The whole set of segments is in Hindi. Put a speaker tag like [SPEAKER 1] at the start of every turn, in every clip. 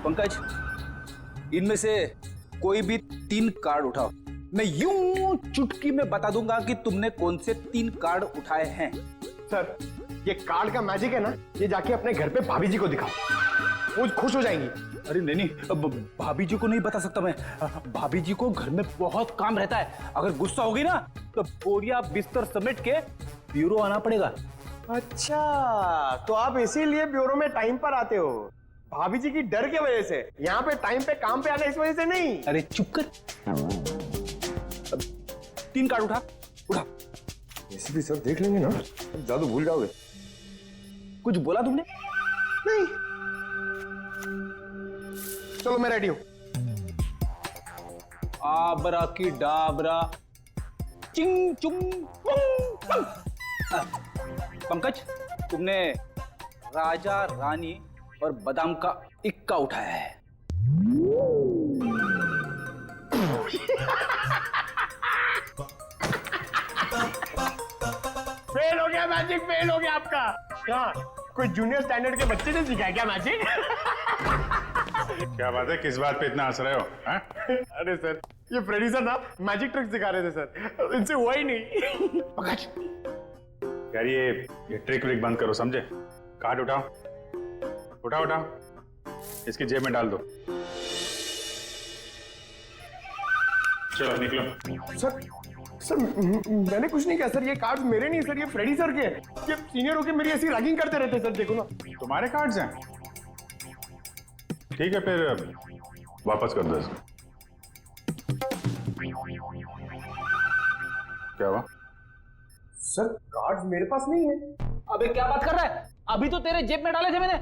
[SPEAKER 1] पंकज, इनमें से कोई भी 3 कार्ड उठाओ। मैं यूं चुटकी में बता दूंगा कि तुमने कौन से 3 कार्ड उठाए हैं।
[SPEAKER 2] सर, ये कार्ड का मैजिक है ना, ये जाके अपने घर पे भाभी जी को दिखाओ, वो खुश हो जाएंगी।
[SPEAKER 1] अरे नहीं, अब भाभी जी को नहीं बता सकता मैं। भाभी जी को घर में बहुत काम रहता है। अगर गुस्सा होगी ना तो बोरिया बिस्तर समेट के ब्यूरो आना पड़ेगा।
[SPEAKER 2] अच्छा, तो आप इसीलिए ब्यूरो में टाइम पर आते हो, भाभी जी की डर की वजह से। यहाँ पे टाइम पे काम पे आना इस वजह से नहीं।
[SPEAKER 1] अरे चुप कर। 3 कार्ड उठा।
[SPEAKER 2] ऐसे भी सर देख लेंगे ना, जादू भूल जाओगे।
[SPEAKER 1] कुछ बोला तुमने?
[SPEAKER 2] नहीं। चलो मैं रेडी हूं।
[SPEAKER 1] आबरा की डाबरा चिंग चुंग पुंग। पंकज, तुमने राजा रानी और बादाम का इक्का उठाया है।
[SPEAKER 2] फेल हो गया मैजिक, फेल हो गया आपका। क्या कोई जूनियर स्टैंडर्ड के बच्चे ने सिखाया क्या मैजिक?
[SPEAKER 3] क्या बात है, किस बात पे इतना हंस रहे हो?
[SPEAKER 2] अरे सर, ये फ्रेडी सर ना मैजिक ट्रिक सिखा रहे थे सर, इनसे हुआ ही नहीं।
[SPEAKER 3] यार ये ट्रिक व्रिक बंद करो, समझे? कार्ड उठाओ, इसकी जेब में डाल दो। चलो निकलो।
[SPEAKER 2] सर मैंने कुछ नहीं किया सर, ये कार्ड्स मेरे नहीं सर, ये फ्रेडी सर के हैं। ये सीनियर होके मेरी ऐसी रैगिंग करते रहते सर, देखो ना।
[SPEAKER 3] तुम्हारे कार्ड्स हैं? ठीक है, फिर वापस कर दो इसको। क्या हुआ?
[SPEAKER 2] सर कार्ड्स मेरे पास नहीं है।
[SPEAKER 1] अबे क्या बात कर रहा है? अभी तो तेरे जेब में डाले थे मैंने।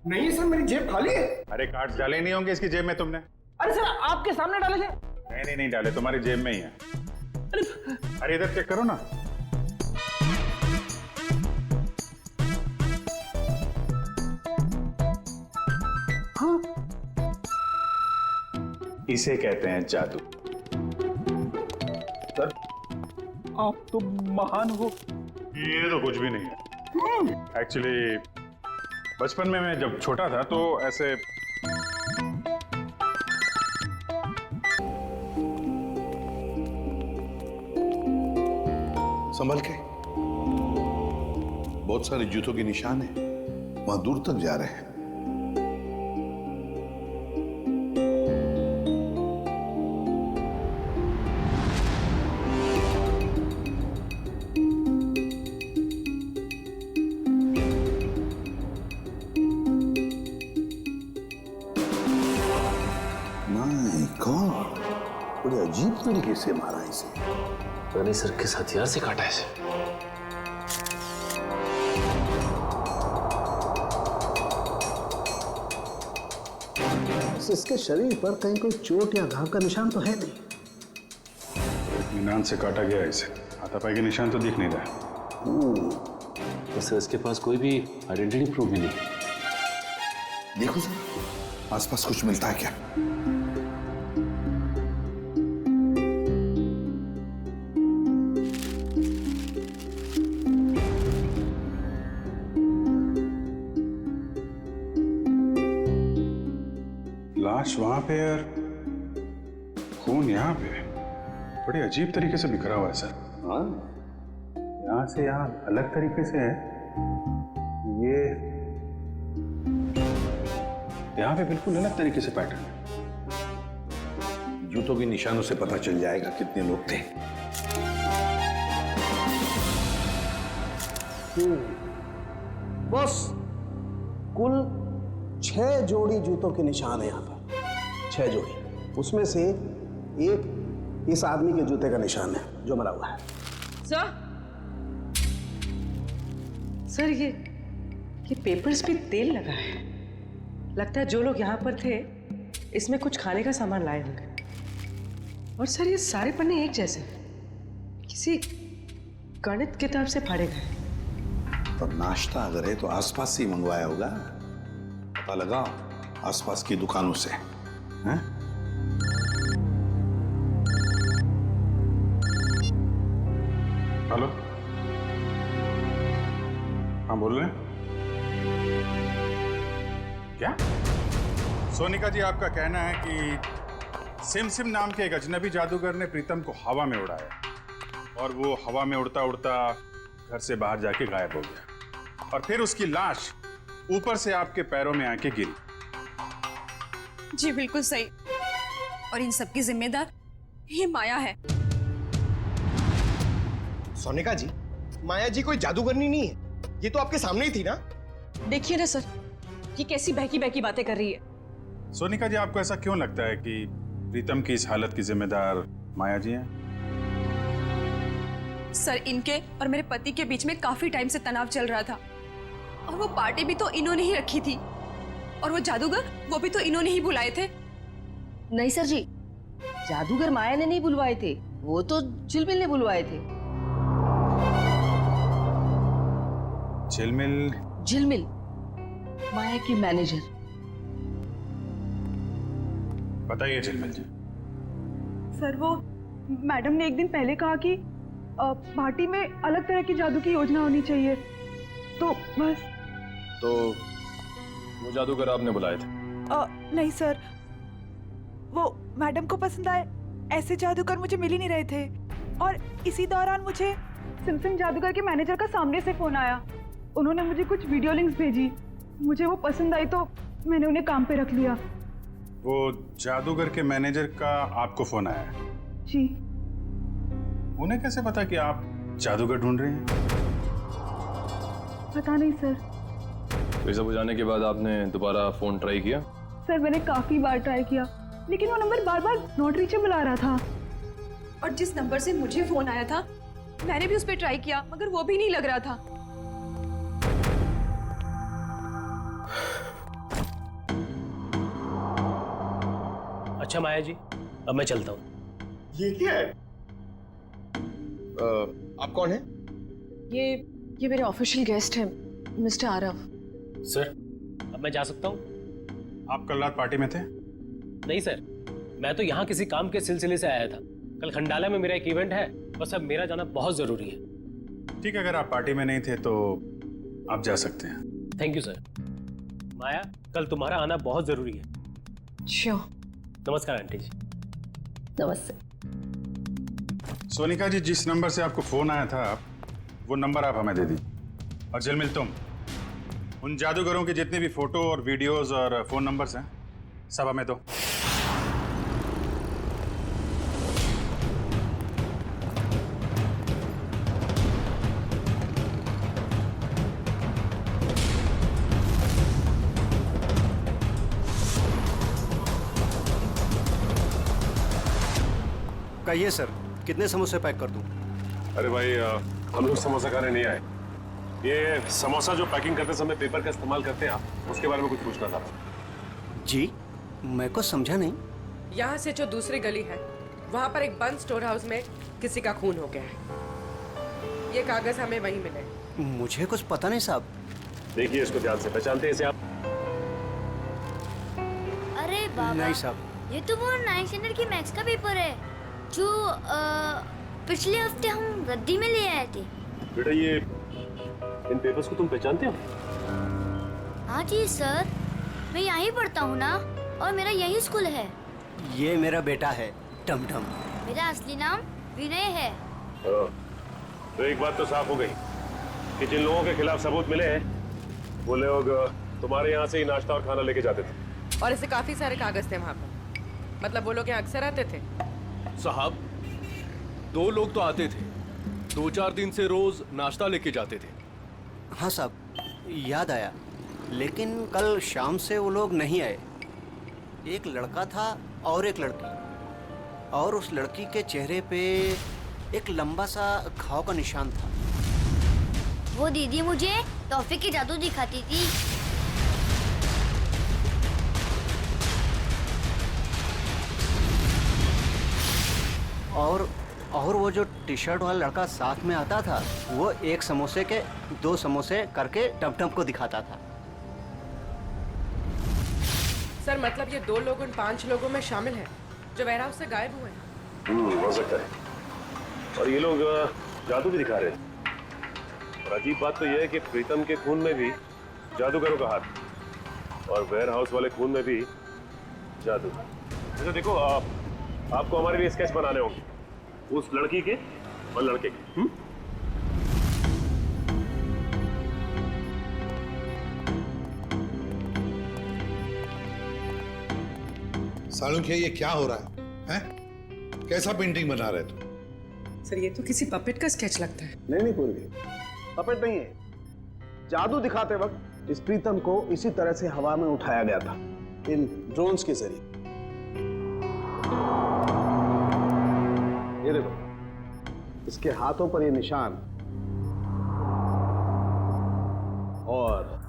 [SPEAKER 2] नहीं सर, मेरी जेब खाली है।
[SPEAKER 3] अरे कार्ड्स डाले नहीं होंगे इसकी जेब में तुमने?
[SPEAKER 1] अरे सर, आपके सामने डाले थे।
[SPEAKER 3] नहीं डाले, तुम्हारी जेब में ही है। अरे इधर चेक करो ना।
[SPEAKER 1] हाँ,
[SPEAKER 3] इसे कहते हैं जादू।
[SPEAKER 1] सर आप तो महान हो।
[SPEAKER 3] ये तो कुछ भी नहीं है। एक्चुअली बचपन में मैं जब छोटा था तो ऐसे
[SPEAKER 4] संभल के, बहुत सारे जूतों के निशान है, वहां दूर तक जा रहे हैं। माय गॉड, बड़े अजीब तरीके से मारा इसे।
[SPEAKER 5] रानी सर किस हथियार से काटा है इसे?
[SPEAKER 6] इसके शरीर पर कहीं कोई चोट या घाव का निशान तो है नहीं।
[SPEAKER 3] इत्मीनान से काटा गया इसे, हाथापाई के निशान तो दिख नहीं रहा।
[SPEAKER 5] तो सर इसके पास कोई भी आइडेंटिटी प्रूफ भी नहीं।
[SPEAKER 4] देखो सर, आसपास कुछ मिलता है क्या?
[SPEAKER 3] लाश वहां पे और खून यहाँ पे, बड़े अजीब तरीके से बिखरा हुआ है सर। यहाँ से यहाँ अलग तरीके से है, ये यहाँ पे बिल्कुल अलग तरीके से पैटर्न है।
[SPEAKER 4] जूतों के निशानों से पता चल जाएगा कितने लोग थे।
[SPEAKER 6] बस कुल 6 जोड़ी जूतों के निशान है यहाँ पर, 6 जोड़ी। उसमें से एक इस आदमी के जूते का निशान है जो मरा हुआ है।
[SPEAKER 7] सर ये पेपर्स पे तेल लगा है। लगता है जो लोग यहाँ पर थे इसमें कुछ खाने का सामान लाए होंगे। और सर ये सारे पन्ने एक जैसे किसी गणित किताब से फाड़े गए।
[SPEAKER 4] तो नाश्ता अगर है तो आसपास से ही मंगवाया होगा। पता लगाओ आसपास की दुकानों से, हैं?
[SPEAKER 3] हेलो, हाँ बोल रहे हैं? क्या सोनिका जी, आपका कहना है कि सिम सिम नाम के एक अजनबी जादूगर ने प्रीतम को हवा में उड़ाया और वो हवा में उड़ता उड़ता घर से बाहर जाके गायब हो गया और फिर उसकी लाश ऊपर से आपके पैरों में आके गिरी।
[SPEAKER 8] जी बिल्कुल सही। और इन सब की जिम्मेदार ये माया है।
[SPEAKER 2] सोनिका जी, माया जी कोई जादूगरनी नहीं है, ये तो आपके सामने ही थी ना।
[SPEAKER 8] देखिए ना सर, ये कैसी बहकी बहकी बातें कर रही है।
[SPEAKER 3] सोनिका जी, आपको ऐसा क्यों लगता है कि प्रीतम की इस हालत की जिम्मेदार माया जी हैं?
[SPEAKER 8] सर, इनके और मेरे पति के बीच में काफी टाइम से तनाव चल रहा था और वो पार्टी भी तो इन्होंने ही रखी थी और वो जादूगर वो भी तो इन्होंने ही बुलाए थे।
[SPEAKER 9] नहीं सर जी, जादूगर माया ने नहीं बुलवाए थे, वो तो झिलमिल ने बुलवाए थे। झिलमिल माया की मैनेजर।
[SPEAKER 3] बताइए झिलमिल जी।
[SPEAKER 10] सर, वो मैडम ने एक दिन पहले कहा कि पार्टी में अलग तरह की जादू की योजना होनी चाहिए, तो बस।
[SPEAKER 11] तो वो जादूगर आपने बुलाए थे?
[SPEAKER 10] नहीं सर, वो मैडम को पसंद आए ऐसे जादूगर मुझे मिल ही नहीं रहे थे और इसी दौरान मुझे सिमसिम जादूगर के मैनेजर का सामने से फोन आया। उन्होंने मुझे कुछ वीडियो लिंक्स भेजी, मुझे वो पसंद आई तो मैंने उन्हें काम पे रख लिया।
[SPEAKER 3] वो जादूगर के मैनेजर का आपको फोन आया है?
[SPEAKER 10] जी।
[SPEAKER 3] उन्हें कैसे पता कि आप जादूगर ढूंढ रहे हैं?
[SPEAKER 10] पता नहीं सर।
[SPEAKER 11] ये सब हो जाने के बाद आपने दोबारा फोन ट्राई किया?
[SPEAKER 10] सर, मैंने काफी बार ट्राई किया लेकिन वो नंबर बार बार नॉट रीचेबल आ रहा था।
[SPEAKER 8] और जिस नंबर से मुझे फोन आया था मैंने भी उस पर ट्राई किया मगर वो भी नहीं लग रहा था।
[SPEAKER 5] अच्छा माया जी, अब मैं चलता हूँ।
[SPEAKER 2] ये क्या है? आप कौन है?
[SPEAKER 8] ये मेरे ऑफिशियल गेस्ट हैं, मिस्टर आरव।
[SPEAKER 5] सर, अब मैं जा सकता हूँ?
[SPEAKER 3] आप कल रात पार्टी में थे?
[SPEAKER 5] नहीं सर, मैं तो यहाँ किसी काम के सिलसिले से आया था। कल खंडाला में मेरा एक इवेंट है, बस अब मेरा जाना बहुत जरूरी है।
[SPEAKER 3] ठीक है, अगर आप पार्टी में नहीं थे तो आप जा सकते हैं।
[SPEAKER 5] Thank you sir. माया, कल तुम्हारा आना बहुत जरूरी है।
[SPEAKER 8] श्योर।
[SPEAKER 5] नमस्कार आंटी जी।
[SPEAKER 9] नमस्ते।
[SPEAKER 3] सोनिका जी, जिस नंबर से आपको फोन आया था वो नंबर आप हमें दे दीजिए। और झिलमिल, तुम उन जादूगरों के जितने भी फोटो और वीडियोस और फोन नंबर्स हैं सब हमें दो।
[SPEAKER 6] कहिए सर, कितने समोसे पैक कर दूं?
[SPEAKER 11] अरे भाई, हम लोग समोसा खाने नहीं आए। ये समोसा जो पैकिंग करते समय पेपर का इस्तेमाल करते हैं आप, उसके बारे में कुछ पूछना था।
[SPEAKER 6] जी, मैं को समझा नहीं।
[SPEAKER 7] यहाँ से जो दूसरी गली है वहाँ पर एक बंद स्टोर हाउस में किसी का खून हो गया है। ये कागज हमें वहीं मिले।
[SPEAKER 6] मुझे कुछ पता नहीं साहब।
[SPEAKER 11] देखिए इसको ध्यान से, पहचानते हैं इसे आप?
[SPEAKER 12] अरे बाबा,
[SPEAKER 6] नहीं साहब,
[SPEAKER 12] ये तो वो 9th स्टैंडर्ड की मैथ्स का पेपर है जो पिछले हफ्ते हम रद्दी में ले आए थे।
[SPEAKER 11] बेटा, ये इन पेपर्स को तुम पहचानते हो?
[SPEAKER 12] हाँ जी सर, मैं यहीं पढ़ता हूँ ना और मेरा यही स्कूल है।
[SPEAKER 6] ये मेरा बेटा है टमटम।
[SPEAKER 12] मेरा असली नाम विनय है।
[SPEAKER 11] तो एक बात तो साफ हो गई कि जिन लोगों के खिलाफ सबूत मिले हैं वो लोग तुम्हारे यहाँ से ही नाश्ता और खाना लेके जाते थे।
[SPEAKER 7] और ऐसे काफी सारे कागज थे वहाँ पर। मतलब वो लोग यहाँ अक्सर आते थे?
[SPEAKER 13] साहब, 2 लोग तो आते थे, 2-4 दिन से रोज नाश्ता लेके जाते थे।
[SPEAKER 6] हाँ साहब, याद आया, लेकिन कल शाम से वो लोग नहीं आए। एक लड़का था और एक लड़की, और उस लड़की के चेहरे पे एक लंबा सा घाव का निशान था।
[SPEAKER 12] वो दीदी मुझे टॉफी की जादू दिखाती थी।
[SPEAKER 6] और वो जो टी शर्ट वाला लड़का साथ में आता था, वो एक समोसे के 2 समोसे करके टमटम को दिखाता था।
[SPEAKER 7] सर, मतलब ये 2 लोग उन 5 लोगों में शामिल हैं जो वेयरहाउस से गायब हुए हैं।
[SPEAKER 11] हो सकता है। और ये लोग जादू भी दिखा रहे हैं। और अजीब बात तो यह है कि प्रीतम के खून में भी जादूगरों का हाथ, और वेयरहाउस वाले खून में भी जादू। अच्छा देखो, आपको हमारे लिए स्केच बनाने होंगे, उस लड़की के और लड़के के।
[SPEAKER 4] सालुंखे, ये क्या हो रहा है? हैं? कैसा पेंटिंग बना रहे तुम?
[SPEAKER 7] सर ये तो किसी पपेट का स्केच लगता है।
[SPEAKER 2] नहीं पूर्वी, पपेट नहीं है। जादू दिखाते वक्त इस प्रीतम को इसी तरह से हवा में उठाया गया था, इन ड्रोन्स के जरिए। ये देखो, इसके हाथों पर ये निशान, और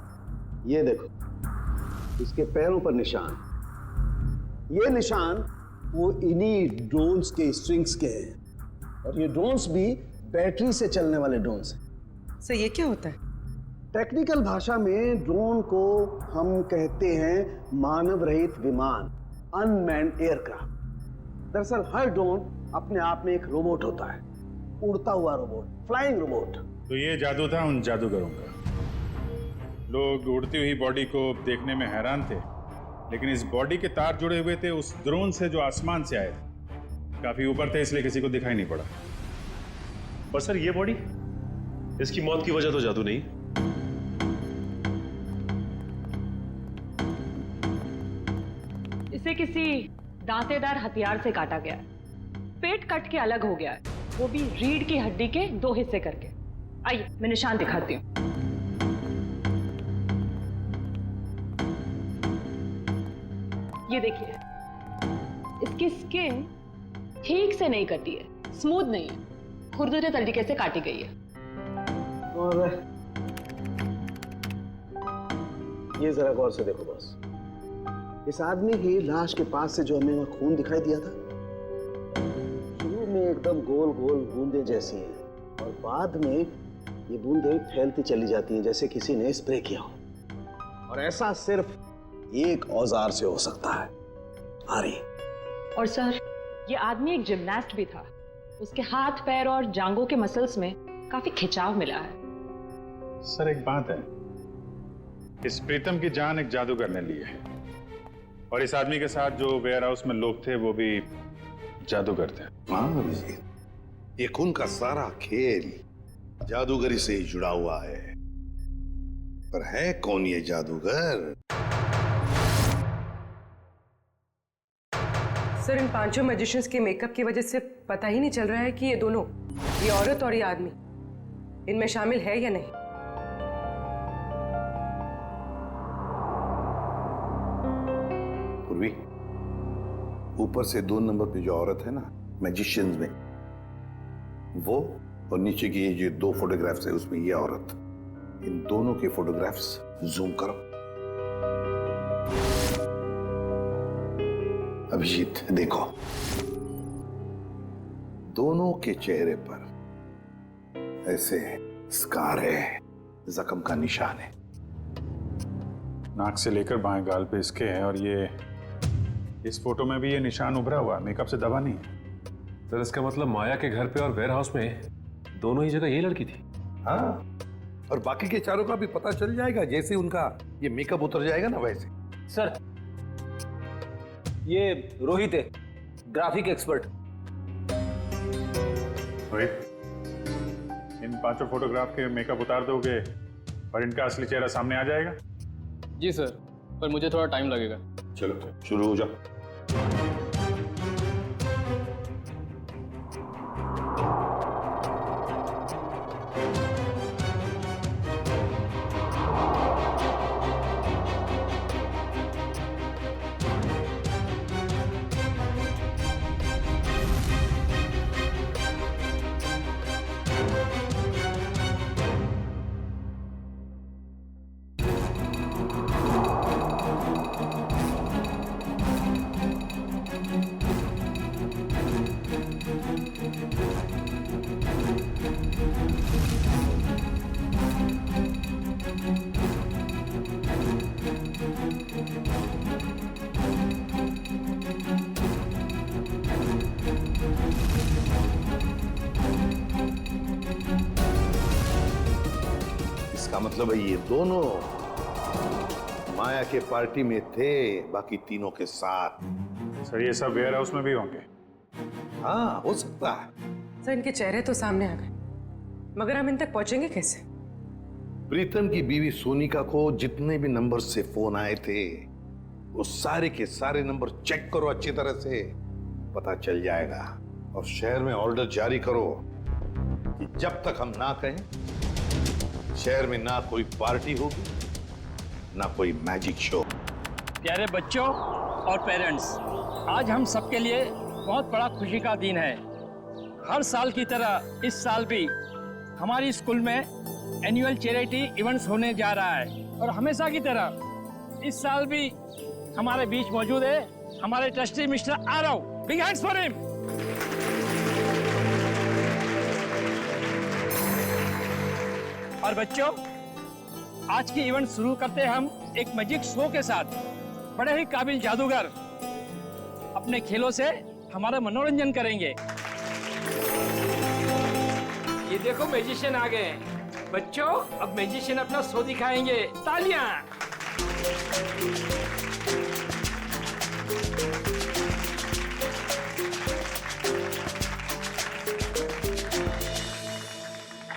[SPEAKER 2] ये देखो इसके पैरों पर निशान। ये निशान वो इन्हीं ड्रोन्स के स्ट्रिंग्स के हैं, और ये ड्रोन्स भी बैटरी से चलने वाले ड्रोन्स हैं।
[SPEAKER 7] सर ये क्या होता है?
[SPEAKER 2] टेक्निकल भाषा में ड्रोन को हम कहते हैं मानव रहित विमान, अनमैन्ड एयरक्राफ्ट। दरअसल हर ड्रोन अपने आप में एक रोबोट होता है, उड़ता हुआ रोबोट, फ्लाइंग रोबोट।
[SPEAKER 3] तो ये जादू था उन जादूगरों का। लोग उड़ती हुई बॉडी को देखने में हैरान थे, लेकिन इस बॉडी के तार जुड़े हुए थे उस ड्रोन से जो आसमान से आए थे। काफी ऊपर थे, इसलिए किसी को दिखाई नहीं पड़ा।
[SPEAKER 11] पर सर ये बॉडी, इसकी मौत की वजह तो जादू नहीं।
[SPEAKER 14] इसे किसी दांतेदार हथियार से काटा गया है। पेट कट के अलग हो गया है, वो भी रीढ़ की हड्डी के 2 हिस्से करके। आइए मैं निशान दिखाती हूँ। ये देखिए, इसकी स्किन ठीक से नहीं कटी है, स्मूथ नहीं है, खुरदुरे तरीके से काटी गई है।
[SPEAKER 2] और ये जरा गौर से देखो बस, इस आदमी की लाश के पास से जो हमें वहां खून दिखाई दिया था, शुरू में एकदम गोल गोल बूंदे जैसी हैं, और बाद में ये बूंदे फैलती चली जाती हैं जैसे किसी ने स्प्रे किया हो। और ऐसा सिर्फ एक औजार से हो सकता है, आरी।
[SPEAKER 14] और सर ये आदमी एक जिम्नास्ट भी था, उसके हाथ पैर और जांघों के मसल्स में काफी खिंचाव मिला है।
[SPEAKER 3] सर एक बात है, इस प्रीतम की जान एक जादूगर ने ली है, और इस आदमी के साथ जो वेयर हाउस में लोग थे वो भी जादूगर थे।
[SPEAKER 4] हाँ अभिजीत, ये खून का सारा खेल जादूगरी से ही जुड़ा हुआ है। पर है कौन ये जादूगर?
[SPEAKER 7] सर इन 5 मैजिशियंस के मेकअप की वजह से पता ही नहीं चल रहा है कि ये दोनों, ये औरत और ये आदमी, इनमें शामिल है या नहीं।
[SPEAKER 4] पूर्वी, ऊपर से 2 नंबर पे जो औरत है ना मैजिशियंस में, वो, और नीचे की ये जो 2 फोटोग्राफ्स है उसमें ये औरत, इन दोनों के फोटोग्राफ्स जूम करो। अभिजीत देखो, दोनों के चेहरे पर ऐसे स्कार है, जख्म का निशान है।
[SPEAKER 3] नाक से लेकर बाएं गाल पे इसके है, और ये इस फोटो में भी ये निशान उभरा हुआ, मेकअप से दबा नहीं है।
[SPEAKER 13] सर इसका मतलब माया के घर पे और वेयर हाउस में दोनों ही जगह ये लड़की थी।
[SPEAKER 4] हाँ, और बाकी के चारों का भी पता चल जाएगा जैसे उनका ये मेकअप उतर जाएगा ना वैसे।
[SPEAKER 1] सर ये रोहित है, ग्राफिक एक्सपर्ट।
[SPEAKER 3] रोहित, इन 5 फोटोग्राफ के मेकअप उतार दोगे और इनका असली चेहरा सामने आ जाएगा?
[SPEAKER 13] जी सर, पर मुझे थोड़ा टाइम लगेगा।
[SPEAKER 4] चलो शुरू हो जाओ। इसका मतलब है ये दोनों माया के पार्टी में थे, बाकी तीनों के साथ।
[SPEAKER 3] सर ये सब वेयर हाउस में भी होंगे?
[SPEAKER 4] हाँ, हो सकता है।
[SPEAKER 7] सर इनके चेहरे तो सामने आ गए, मगर हम इन तक पहुंचेंगे कैसे?
[SPEAKER 4] प्रीतम की बीवी सोनिका को जितने भी नंबर से फोन आए थे, वो सारे के सारे नंबर चेक करो अच्छी तरह से, पता चल जाएगा। और शहर में ऑर्डर जारी करो कि जब तक हम ना कहें, शहर में ना कोई पार्टी होगी, ना कोई मैजिक शो।
[SPEAKER 15] प्यारे बच्चों और पेरेंट्स, आज हम सबके लिए बहुत बड़ा खुशी का दिन है। हर साल की तरह इस साल भी हमारी स्कूल में एनुअल चैरिटी इवेंट्स होने जा रहा है, और हमेशा की तरह इस साल भी हमारे बीच मौजूद है हमारे trustee mister Aarav. Big hands for him. और बच्चों, आज की इवेंट शुरू करते हैं हम एक मैजिक शो के साथ। बड़े ही काबिल जादूगर अपने खेलों से हमारा मनोरंजन करेंगे। ये देखो मैजिशियन आ गए। बच्चों, अब मैजिशियन अपना शो दिखाएंगे। तालियां।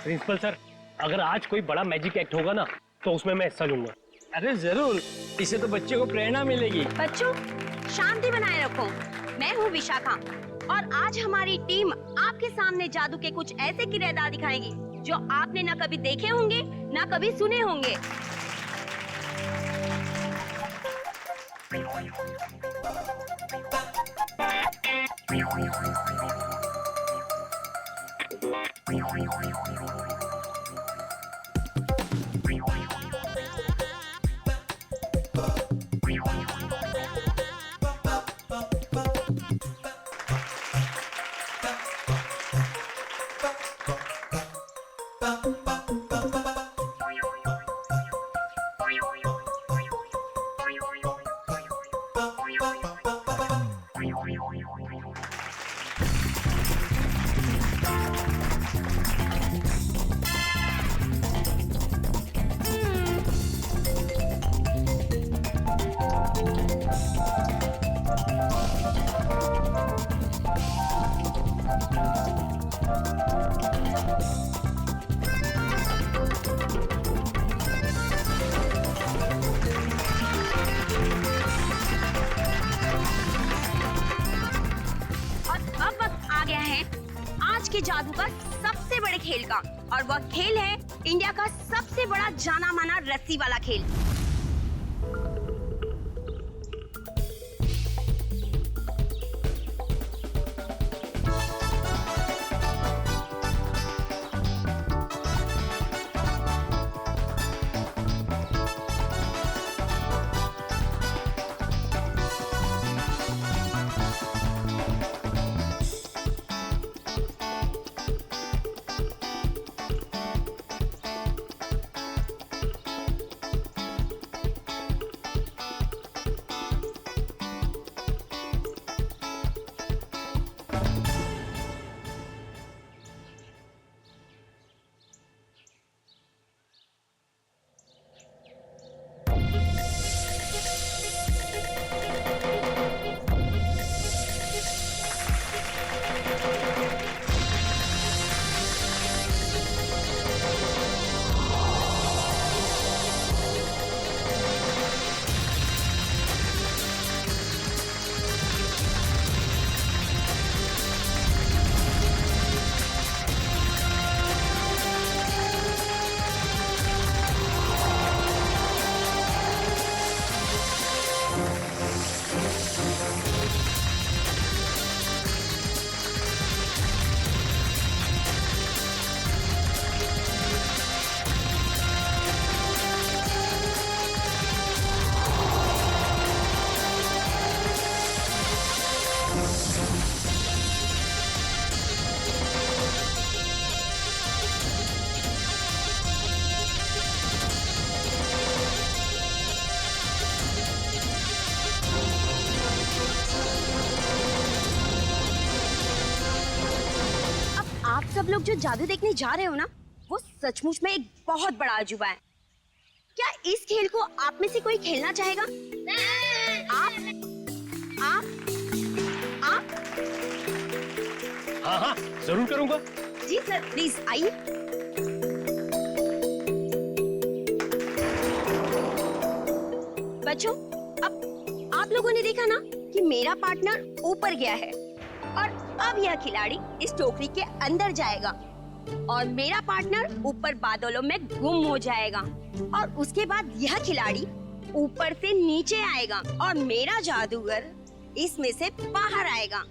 [SPEAKER 5] प्रिंसिपल सर, अगर आज कोई बड़ा मैजिक एक्ट होगा ना, तो उसमें मैं हिस्सा लूंगा।
[SPEAKER 15] अरे जरूर, इससे तो बच्चे को प्रेरणा मिलेगी।
[SPEAKER 16] बच्चों, शांति बनाए रखो। मैं हूँ विशाखा, और आज हमारी टीम आपके सामने जादू के कुछ ऐसे किरदार दिखाएगी जो आपने ना कभी देखे होंगे, ना कभी सुने होंगे। जादू का सबसे बड़े खेल का, और वह खेल है इंडिया का सबसे बड़ा जाना माना रस्सी वाला खेल। सब लोग जो जादू देखने जा रहे हो ना, वो सचमुच में एक बहुत बड़ा अजूबा है। क्या इस खेल को आप में से कोई खेलना चाहेगा? आप?
[SPEAKER 5] हाँ हाँ जरूर करूंगा।
[SPEAKER 16] जी सर, प्लीज आइए। बच्चों, अब आप लोगों ने देखा ना कि मेरा पार्टनर ऊपर गया है और अब यह खिलाड़ी इस टोकरी के अंदर जाएगा और मेरा पार्टनर ऊपर बादलों में गुम हो जाएगा और उसके बाद यह खिलाड़ी ऊपर से नीचे आएगा और मेरा जादूगर इसमें से बाहर आएगा।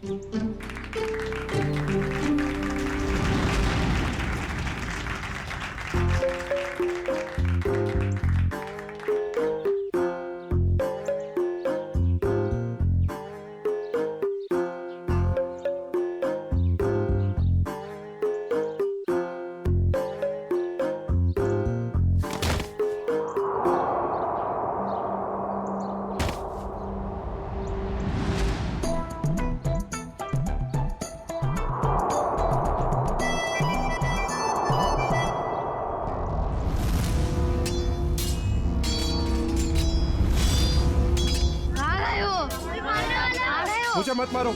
[SPEAKER 17] मुझे मत मारो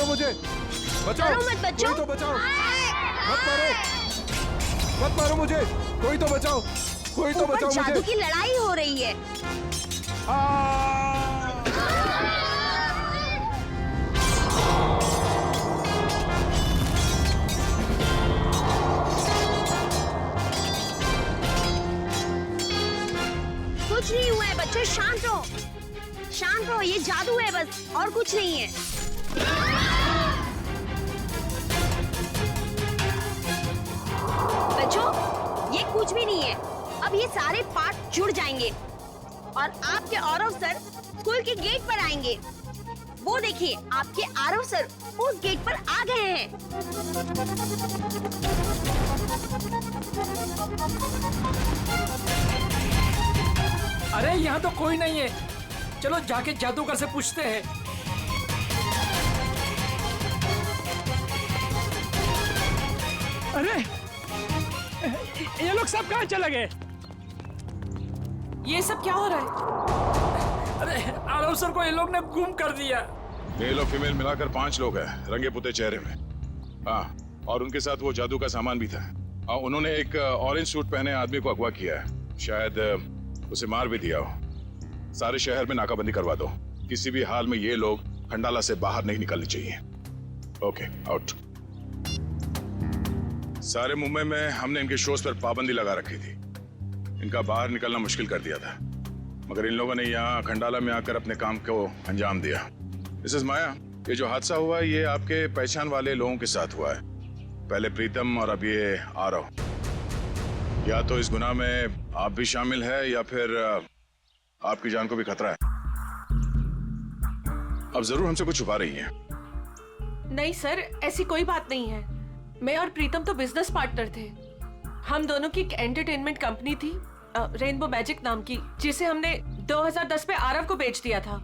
[SPEAKER 17] मुझे, बचाओ।
[SPEAKER 16] मत बच्चों।
[SPEAKER 17] कोई तो बचाओ। मत मारो मुझे, कोई तो बचाओ, कोई तो बचाओ मुझे।
[SPEAKER 16] जादू की लड़ाई हो रही है। कुछ नहीं हुआ है बच्चों, शांत रहो, शांत रहो, ये जादू है बस, और कुछ नहीं है। बच्चों, ये कुछ भी नहीं है, अब ये सारे पार्ट जुड़ जाएंगे और आपके आरव सर स्कूल के गेट पर आएंगे। वो देखिए, आपके आरव सर उस गेट पर आ गए हैं।
[SPEAKER 15] अरे यहाँ तो कोई नहीं है, चलो जाके जादूगर से पूछते हैं। अरे ये लोग सब कहाँ चले गए?
[SPEAKER 10] ये सब क्या हो रहा है?
[SPEAKER 15] अरे आरव सर को ये लोग ने गुम कर दिया।
[SPEAKER 3] मेल और फीमेल मिलाकर 5 लोग हैं, रंगे पुते चेहरे में। हाँ, और उनके साथ वो जादू का सामान भी था। हाँ, उन्होंने एक ऑरेंज सूट पहने आदमी को अगवा किया है, शायद उसे मार भी दिया हो। सारे शहर में नाकाबंदी करवा दो, किसी भी हाल में ये लोग खंडाला से बाहर नहीं निकलने चाहिए। Okay, out. सारे मुंबई में हमने इनके शोज पर पाबंदी लगा रखी थी, इनका बाहर निकलना मुश्किल कर दिया था, मगर इन लोगों ने यहाँ खंडाला में आकर अपने काम को अंजाम दिया। मिसेस माया, ये जो हादसा हुआ है ये आपके पहचान वाले लोगों के साथ हुआ है, पहले प्रीतम और अब ये आरव। या तो इस गुनाह में आप भी शामिल है या फिर आपकी जान को भी खतरा है। अब जरूर हमसे कुछ छुपा रही हैं।
[SPEAKER 10] नहीं सर, ऐसी कोई बात नहीं है। मैं और प्रीतम तो बिजनेस पार्टनर थे। हम दोनों की एक एंटरटेनमेंट कंपनी थी, रेनबो मैजिक नाम की, जिसे हमने 2010 में आरव को बेच दिया था।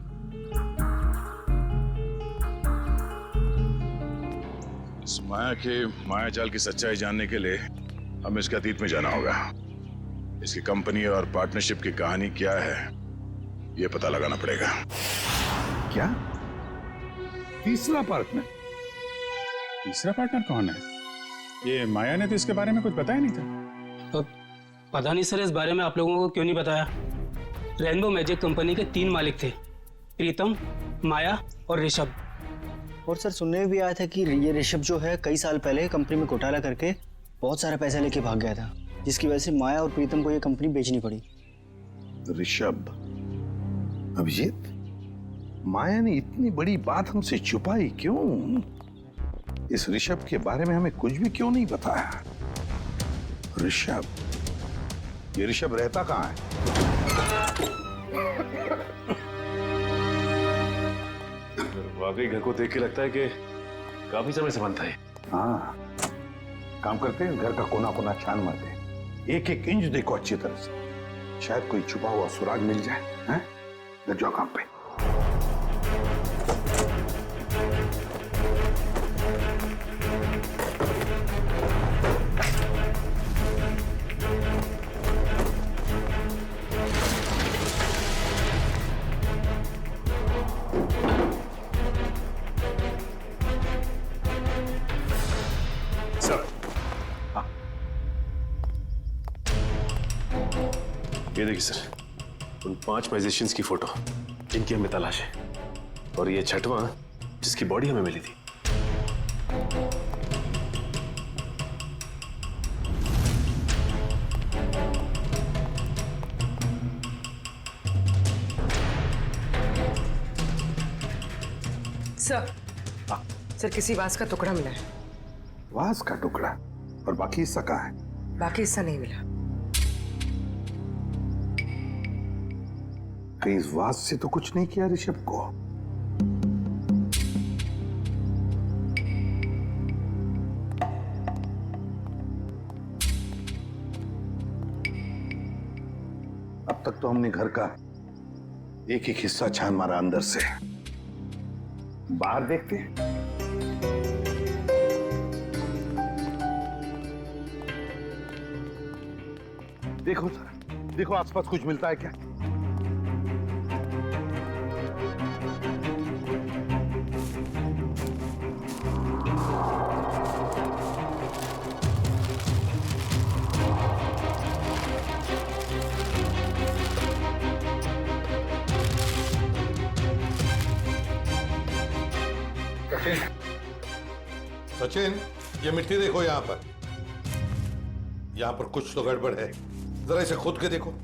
[SPEAKER 3] इस माया के माया जाल की सच्चाई जानने के लिए हमें इसके अतीत में जाना होगा। इसकी कंपनी और पार्टनरशिप की कहानी क्या है ये पता लगाना पड़ेगा।
[SPEAKER 4] क्या? तीसरा पार्टनर?
[SPEAKER 3] तीसरा पार्टनर कौन है? ये माया ने तो इसके बारे में कुछ बताया नहीं था।
[SPEAKER 18] पता नहीं सर, इस बारे में आप लोगों को क्यों नहीं बताया। रेनबो मैजिक कंपनी के 3 मालिक थे, प्रीतम, माया और ऋषभ।
[SPEAKER 6] और सर सुनने में भी आया था कि ये ऋषभ जो है कई साल पहले कंपनी में घोटाला करके बहुत सारा पैसा लेके भाग गया था, जिसकी वजह से माया और प्रीतम को ये कंपनी बेचनी पड़ी।
[SPEAKER 4] ऋषभ, अभिजीत, माया ने इतनी बड़ी बात हमसे छुपाई क्यों? इस ऋषभ के बारे में हमें कुछ भी क्यों नहीं बताया? ऋषभ, ये ऋषभ रहता कहाँ है?
[SPEAKER 11] वाकई घर को देख के लगता है कि काफी समय से बंद था ये।
[SPEAKER 4] हाँ, काम करते हैं, घर का कोना कोना छान मारते हैं, एक एक इंच देखो अच्छी तरह से, शायद कोई छुपा हुआ सुराग मिल जाए। हैं? लग जाओ काम पे।
[SPEAKER 11] ये देखिए सर, उन 5 मैजिशियंस की फोटो, इनकी हमें तलाश है, और ये 6वां जिसकी बॉडी हमें मिली थी।
[SPEAKER 7] सर किसी वास का टुकड़ा मिला है।
[SPEAKER 4] वास का टुकड़ा? और बाकी हिस्सा कहाँ है?
[SPEAKER 7] बाकी हिस्सा नहीं मिला।
[SPEAKER 4] कहीं इस वास से तो कुछ नहीं किया ऋषभ को? अब तक तो हमने घर का एक एक हिस्सा छान मारा अंदर से। बाहर देखते हैं। देखो सर, देखो आसपास कुछ मिलता है क्या?
[SPEAKER 19] सचिन, ये मिट्टी देखो यहाँ पर। यहाँ पर कुछ तो गड़बड़ है, जरा इसे खोद के देखो।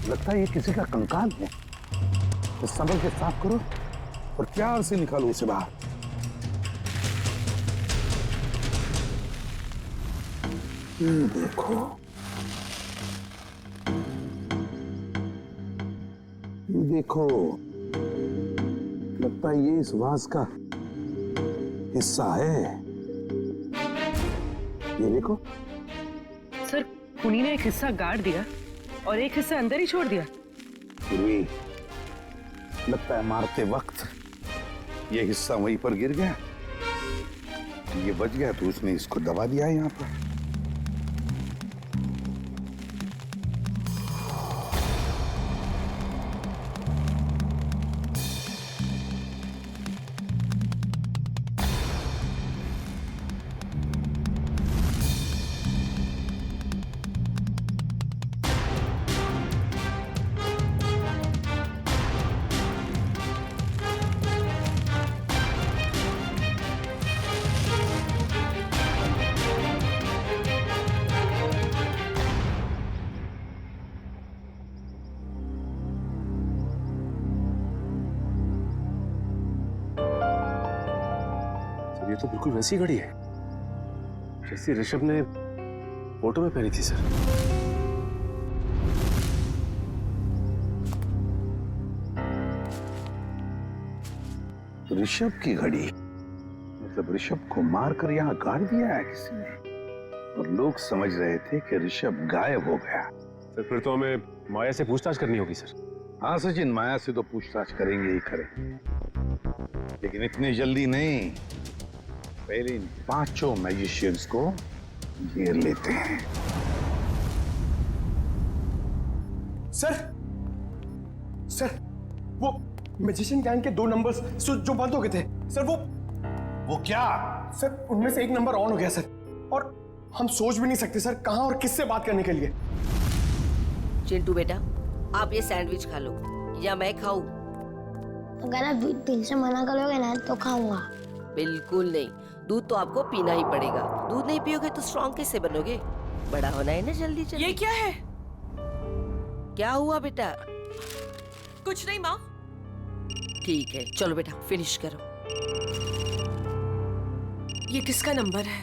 [SPEAKER 4] लगता है ये किसी का कंकाल है। तो संभल के साफ करो और प्यार से निकालो उसे बाहर। देखो, ये देखो, लगता है ये इस वास का हिस्सा है। ये देखो
[SPEAKER 7] सर, कुनी ने एक हिस्सा गाड़ दिया और एक हिस्सा अंदर ही छोड़ दिया।
[SPEAKER 4] फिर भी लगता है मारते वक्त ये हिस्सा वहीं पर गिर गया, ये बच गया तो उसने इसको दबा दिया है यहाँ पर।
[SPEAKER 11] ये तो बिल्कुल वैसी घड़ी है जैसी ऋषभ ने फोटो में पहनी थी सर।
[SPEAKER 4] ऋषभ की घड़ी? मतलब ऋषभ को मारकर यहाँ गाड़ दिया है किसी ने, और लोग समझ रहे थे कि ऋषभ गायब हो गया।
[SPEAKER 11] सर फिर तो हमें माया से पूछताछ करनी होगी सर।
[SPEAKER 4] हाँ सचिन, माया से तो पूछताछ करेंगे ही करेंगे, लेकिन इतनी जल्दी नहीं। पहले इन 5 मैजिशियंस को घेर लेते हैं।
[SPEAKER 20] सर वो मैजिशियन गैंग के 2 नंबर्स जो बंद हो गए थे सर,
[SPEAKER 4] वो क्या?
[SPEAKER 20] सर उनमें से एक नंबर ऑन हो गया सर, और हम सोच भी नहीं सकते सर कहां और किससे बात करने के लिए।
[SPEAKER 21] चिंटू बेटा, आप ये सैंडविच खा लो या मैं खाऊं?
[SPEAKER 12] अगर आप दिल से मना करोगे ना तो खाऊंगा।
[SPEAKER 21] बिल्कुल नहीं, दूध तो आपको पीना ही पड़ेगा। दूध नहीं पियोगे तो स्ट्रॉन्ग कैसे बनोगे? बड़ा होना है ना जल्दी जल्दी।
[SPEAKER 10] ये क्या है?
[SPEAKER 21] क्या हुआ बेटा?
[SPEAKER 10] कुछ नहीं माँ।
[SPEAKER 21] ठीक है, चलो बेटा फिनिश करो।
[SPEAKER 10] ये किसका नंबर है?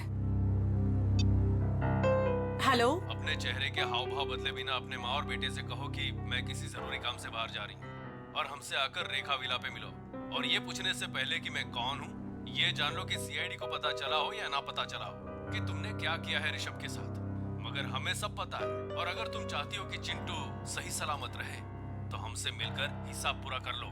[SPEAKER 10] हेलो?
[SPEAKER 13] अपने चेहरे के हाव भाव बदले बिना अपने माँ और बेटे से कहो कि मैं किसी जरूरी काम से बाहर जा रही हूँ और हमसे आकर रेखा विला पे मिलो। और ये पूछने से पहले कि मैं कौन हूँ, ये जान लो कि सीआईडी को पता चला हो या ना पता चला हो कि तुमने क्या किया है ऋषभ के साथ। मगर हमें सब पता है, और अगर तुम चाहती हो कि चिंटू सही सलामत रहे तो हमसे मिलकर हिसाब पूरा कर लो।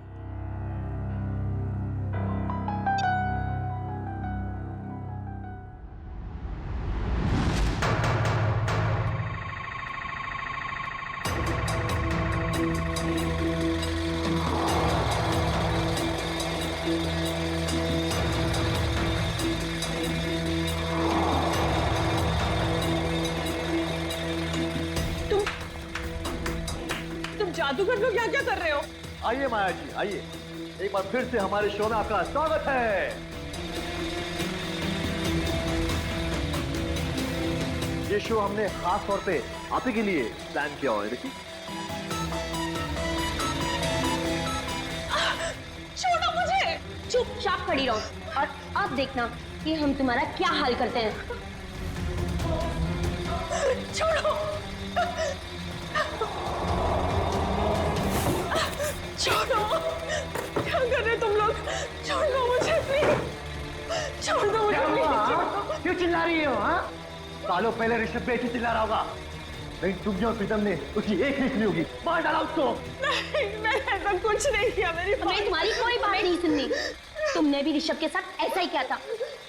[SPEAKER 14] जादूगर लोग यहाँ क्या कर रहे हो?
[SPEAKER 8] आइए माया जी, आइए। एक बार फिर से हमारे शो में आपका स्वागत है। ये शो हमने खास तौर पे आप ही के लिए प्लान किया हुआ है। देखिए,
[SPEAKER 16] छोड़ो मुझे। चुपचाप खड़ी रहो और अब देखना कि हम तुम्हारा क्या हाल करते हैं।
[SPEAKER 14] छोड़ो, छोड़ो, क्या कर रहे तुम लोग? छोड़ दो मुझे प्लीज, छोड़ दो मुझे प्लीज।
[SPEAKER 8] क्यों चिल्ला रही हो? हाँ, सालों पहले ऋषभ पे ऐसे चिल्ला रहा होगा, नहीं तुम और प्रीतम ने उसकी एक नहीं सुनी होगी। मार डाला उसको।
[SPEAKER 14] नहीं, मैंने ऐसा कुछ नहीं किया। मेरी
[SPEAKER 16] हमने तुम्हारी कोई बात नहीं सुननी। तुमने भी ऋषभ के साथ ऐसा ही किया था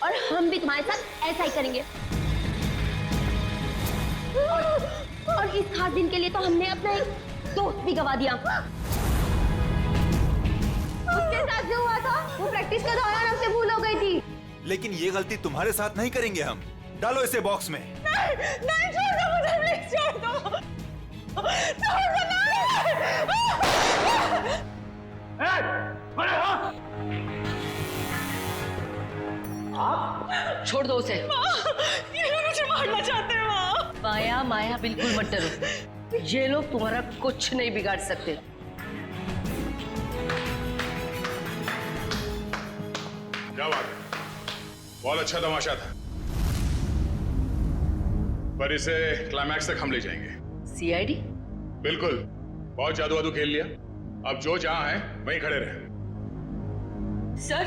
[SPEAKER 16] और हम भी तुम्हारे साथ ऐसा ही करेंगे। और इस खास दिन के लिए तो हमने अपना एक दोस्त भी गवा दिया। उसके साथ जो हुआ था वो प्रैक्टिस के दौरान हमसे भूल हो गई थी।
[SPEAKER 22] लेकिन ये गलती तुम्हारे साथ नहीं करेंगे हम। डालो इसे बॉक्स में।
[SPEAKER 14] नहीं, छोड़ दो मुझे प्लीज, छोड़ दो, छोड़ दो।
[SPEAKER 21] छोड़ दो उसे।
[SPEAKER 14] ये लोग मुझे मारना चाहते हैं। माँ,
[SPEAKER 21] माया, माया बिल्कुल मत डरो। ये लोग तुम्हारा कुछ नहीं बिगाड़ सकते।
[SPEAKER 3] क्या बात है? बहुत अच्छा तमाशा था, पर इसे क्लाइमैक्स तक हम ले जाएंगे।
[SPEAKER 21] सीआईडी?
[SPEAKER 3] बिल्कुल, बहुत जादू वादू खेल लिया। अब जो जहां है वहीं खड़े रहे।
[SPEAKER 14] सर,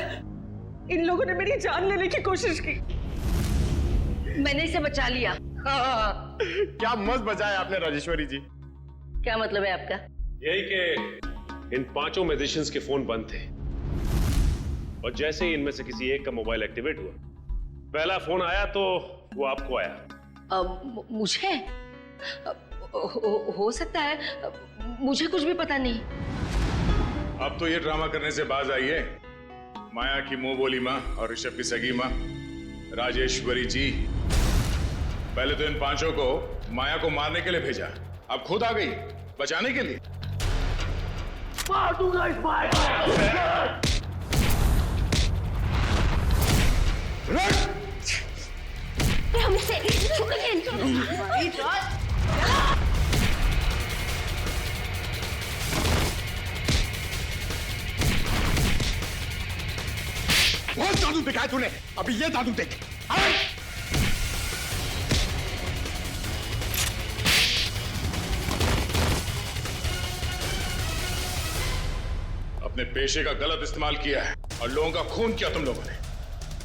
[SPEAKER 14] इन लोगों ने मेरी जान लेने की कोशिश की।
[SPEAKER 21] मैंने इसे बचा लिया।
[SPEAKER 11] क्या मस्त बचाया आपने राजेश्वरी जी।
[SPEAKER 21] क्या मतलब है आपका?
[SPEAKER 11] यही कि इन पांचों मैजिशियंस के फोन बंद थे और जैसे ही इनमें से किसी एक का मोबाइल एक्टिवेट हुआ, पहला फोन आया तो वो आपको आया।
[SPEAKER 21] मुझे हो सकता है, मुझे कुछ भी पता नहीं।
[SPEAKER 3] अब तो ये ड्रामा करने से बाज आई है। माया की मुंह बोली माँ और ऋषभ की सगी माँ राजेश्वरी जी। पहले तो इन पांचों को माया को मारने के लिए भेजा, अब खुद आ गई बचाने के लिए।
[SPEAKER 8] मार दूंगा इस माया।
[SPEAKER 16] हमसे
[SPEAKER 20] बहुत जादू दिखाया तूने, अभी ये जादू देख।
[SPEAKER 3] अपने पेशे का गलत इस्तेमाल किया है और लोगों का खून किया। तुम लोगों ने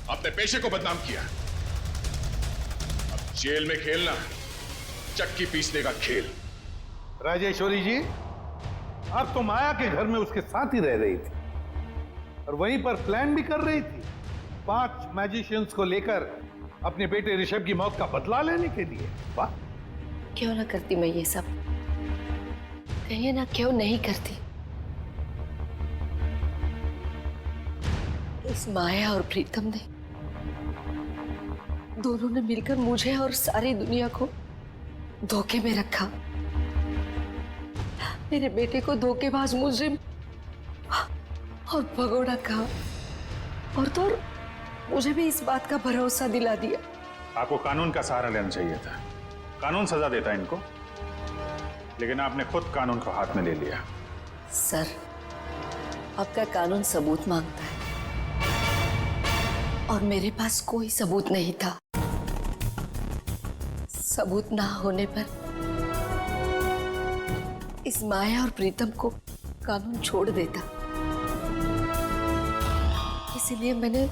[SPEAKER 3] अपने पेशे को बदनाम किया। अब जेल में खेलना चक्की पीसने का खेल।
[SPEAKER 4] राजेश्वरी जी, आप तो माया के घर में उसके साथ ही रह रही थी और वहीं पर प्लान भी कर रही थी 5 मैजिशियंस को लेकर अपने बेटे ऋषभ की मौत का बदला लेने के लिए। वाह,
[SPEAKER 21] क्यों ना करती मैं ये सब? कहिए ना, क्यों नहीं करती? इस माया और प्रीतम ने दोनों ने मिलकर मुझे और सारी दुनिया को धोखे में रखा। मेरे बेटे को धोखेबाज मुजरिम और भगोड़ा कहा, और तो मुझे भी इस बात का भरोसा दिला दिया।
[SPEAKER 3] आपको कानून का सहारा लेना चाहिए था। कानून सजा देता इनको, लेकिन आपने खुद कानून को हाथ में ले लिया।
[SPEAKER 21] सर, आपका कानून सबूत मांगता है और मेरे पास कोई सबूत नहीं था। सबूत ना होने पर इस माया और प्रीतम को कानून छोड़ देता। इसीलिए मैंने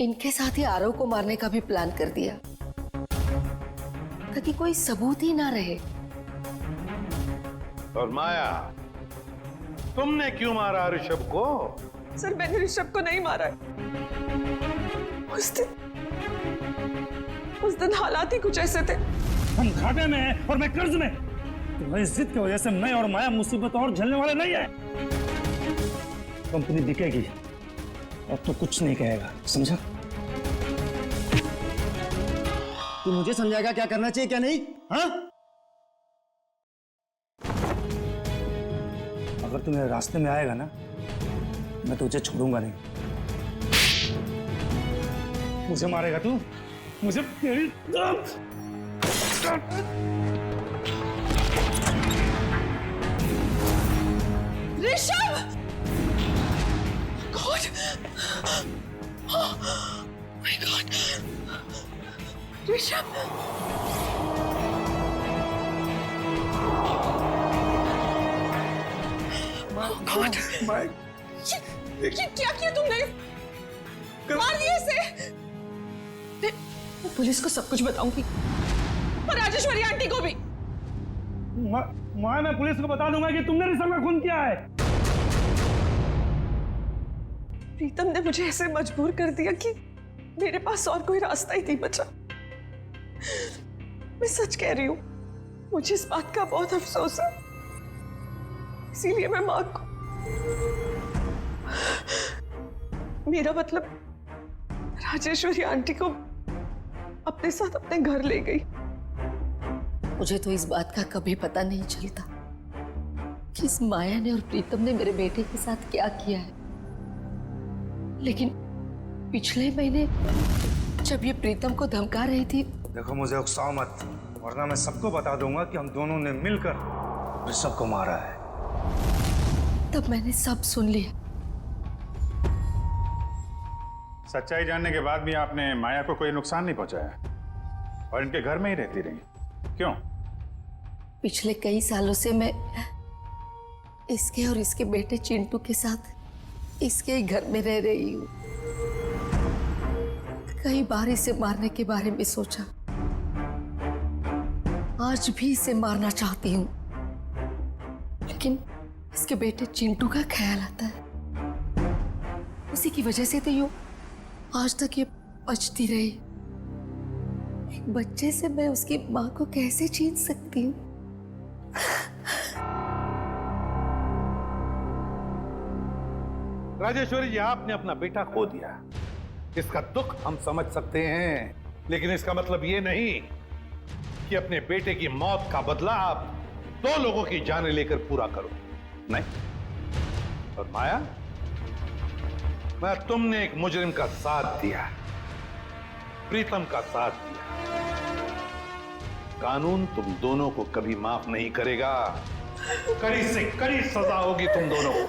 [SPEAKER 21] इनके साथ ही आरव को मारने का भी प्लान कर दिया। ताकि कोई सबूत ही ना रहे।
[SPEAKER 19] और माया, तुमने क्यों मारा ऋषभ को?
[SPEAKER 21] सर मैंने ऋषभ को नहीं मारा है। उस दिन हालात ही कुछ ऐसे थे।
[SPEAKER 15] हम घाटे में हैं और मैं कर्ज में। तुम्हारी जिद की वजह से मैं और माया मुसीबत और झेलने वाले नहीं है। कंपनी बिकेगी, अब तो कुछ नहीं कहेगा, समझा?
[SPEAKER 8] तू मुझे समझाएगा क्या करना चाहिए क्या नहीं? हाँ?
[SPEAKER 15] अगर तू मेरे रास्ते में आएगा ना, मैं तुझे छोड़ूंगा नहीं। मुझे मारेगा तू? मुझे तेरी
[SPEAKER 21] Rishabh! God! Oh my God! Rishabh! God! ये क्या किया तुमने? मार दिया इसे? मैं पुलिस को सब कुछ बताऊंगी और राजेश्वरी आंटी को भी।
[SPEAKER 15] मैं पुलिस को बता दूंगा कि तुमने ऋषभ का खून किया है।
[SPEAKER 21] प्रीतम ने मुझे ऐसे मजबूर कर दिया कि मेरे पास और कोई रास्ता ही नहीं बचा। मैं सच कह रही हूँ, मुझे इस बात का बहुत अफसोस है। इसीलिए मैं माँ को, मेरा मतलब राजेश्वरी आंटी को अपने साथ अपने घर ले गई। मुझे तो इस बात का कभी पता नहीं चलता कि इस माया ने और प्रीतम ने मेरे बेटे के साथ क्या किया है। लेकिन पिछले महीने जब ये प्रीतम को धमका रही थी।
[SPEAKER 15] देखो मुझे उकसाओ मत, वरना मैं सबको बता दूंगा कि हम दोनों ने मिलकर ऋषभ को मारा है।
[SPEAKER 21] तब मैंने सब सुन लिया।
[SPEAKER 3] सच्चाई जानने के बाद भी आपने माया को कोई नुकसान नहीं पहुंचाया और इनके घर में ही रहती रही, क्यों?
[SPEAKER 21] पिछले कई सालों से मैं इसके और इसके बेटे चिंटू के साथ इसके ही घर में रह रही हूँ। कई बार इसे मारने के बारे में सोचा, आज भी इसे मारना चाहती हूँ, लेकिन इसके बेटे चिंटू का ख्याल आता है। उसी की वजह से तो यूं आज तक ये बचती रही। एक बच्चे से मैं उसकी माँ को कैसे छीन सकती हूँ?
[SPEAKER 19] राजेश्वरी जी, आपने अपना बेटा खो दिया, इसका दुख हम समझ सकते हैं, लेकिन इसका मतलब ये नहीं कि अपने बेटे की मौत का बदला आप 2 लोगों की जानें लेकर पूरा करो। नहीं। और माया, तुमने एक मुजरिम का साथ दिया, प्रीतम का साथ दिया। कानून तुम दोनों को कभी माफ नहीं करेगा। कड़ी से कड़ी सजा होगी तुम दोनों को।